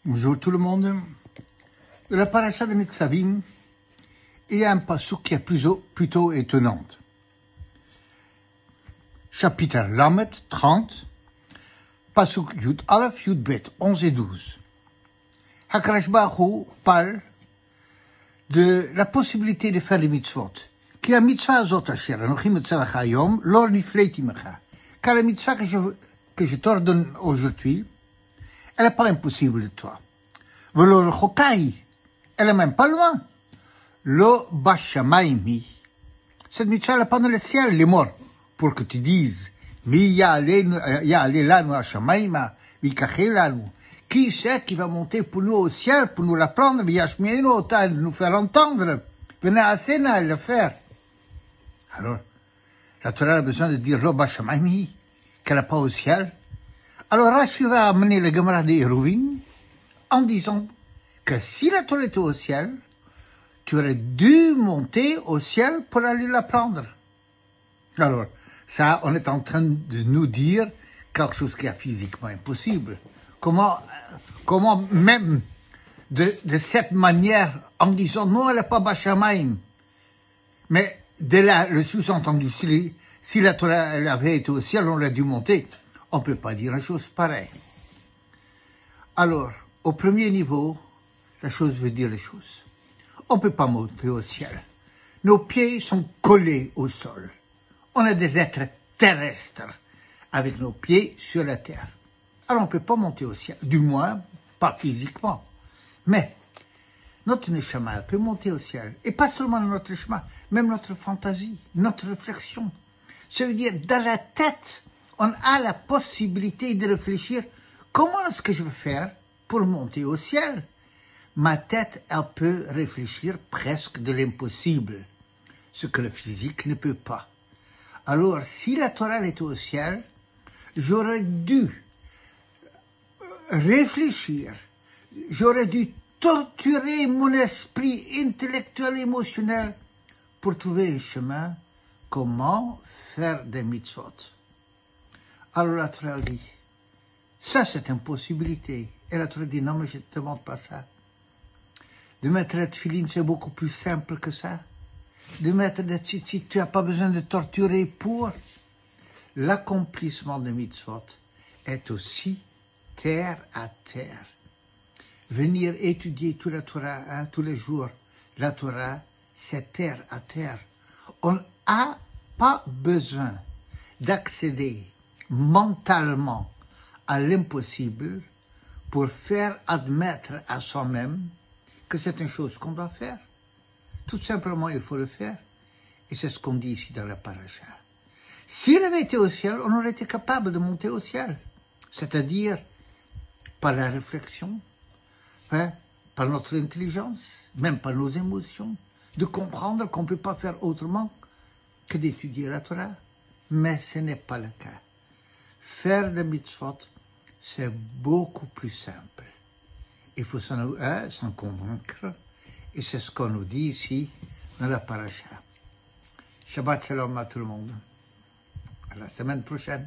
Bonjour tout le monde. De la paracha de Nitzavim, il y a un passouk qui est plutôt étonnant. Chapitre Lamed 30, passouk Yud Aleph, Yud Bet 11 et 12. HaKadosh Baruch Hu parle de la possibilité de faire les mitzvot. Ki ha-mitzvah azot asher anochi metzavecha hayom lo nifleiti mecha. Car la mitzvah que je t'ordonne aujourd'hui, elle n'est pas impossible de toi. Velo rechokai, elle est même pas loin. Lo bashamayim. Cette mitzvah n'est pas dans le ciel, les morts, pour que tu dises, mi ya'ale lanu hashamayma, vikache lanu. Qui c'est qui va monter pour nous au ciel, pour nous l'apprendre, v'yashmienu ota, nous faire entendre, v'na'asena, le faire. Alors, la Torah a besoin de dire lo bashamayim, qu'elle n'est pas au ciel. Alors Rashi va amener le Gemara des Hérouvines en disant que si la Torah était au ciel, tu aurais dû monter au ciel pour aller la prendre. Alors, ça, on est en train de nous dire quelque chose qui est physiquement impossible. Comment même de cette manière, en disant non, elle n'est pas Bashamayim. Mais de là, le sous-entendu, si la Torah elle avait été au ciel, on aurait dû monter. On ne peut pas dire une chose pareille. Alors, au premier niveau, la chose veut dire les choses. On ne peut pas monter au ciel. Nos pieds sont collés au sol. On est des êtres terrestres, avec nos pieds sur la terre. Alors on ne peut pas monter au ciel, du moins pas physiquement. Mais notre neshama peut monter au ciel. Et pas seulement notre neshama, même notre fantaisie, notre réflexion. Ça veut dire, dans la tête, on a la possibilité de réfléchir, comment est-ce que je vais faire pour monter au ciel? Ma tête, elle peut réfléchir presque de l'impossible, ce que le physique ne peut pas. Alors, si la Torah était au ciel, j'aurais dû réfléchir, j'aurais dû torturer mon esprit intellectuel et émotionnel pour trouver un chemin, comment faire des mitzvot. Alors la Torah dit, ça c'est une possibilité. Et la Torah dit, non mais je ne te demande pas ça. De mettre la tefilin, c'est beaucoup plus simple que ça. De mettre des tzitzit, tu n'as pas besoin de torturer pour. L'accomplissement de mitzvot est aussi terre à terre. Venir étudier toute la Torah, tous les jours, la Torah, c'est terre à terre. On n'a pas besoin d'accéder mentalement à l'impossible pour faire admettre à soi-même que c'est une chose qu'on doit faire. Tout simplement, il faut le faire. Et c'est ce qu'on dit ici dans la paracha. S'il avait été au ciel, on aurait été capable de monter au ciel. C'est-à-dire par la réflexion, par notre intelligence, même par nos émotions, de comprendre qu'on ne peut pas faire autrement que d'étudier la Torah. Mais ce n'est pas le cas. Faire des mitzvot, c'est beaucoup plus simple. Il faut s'en convaincre, et c'est ce qu'on nous dit ici dans la paracha. Shabbat shalom à tout le monde. À la semaine prochaine.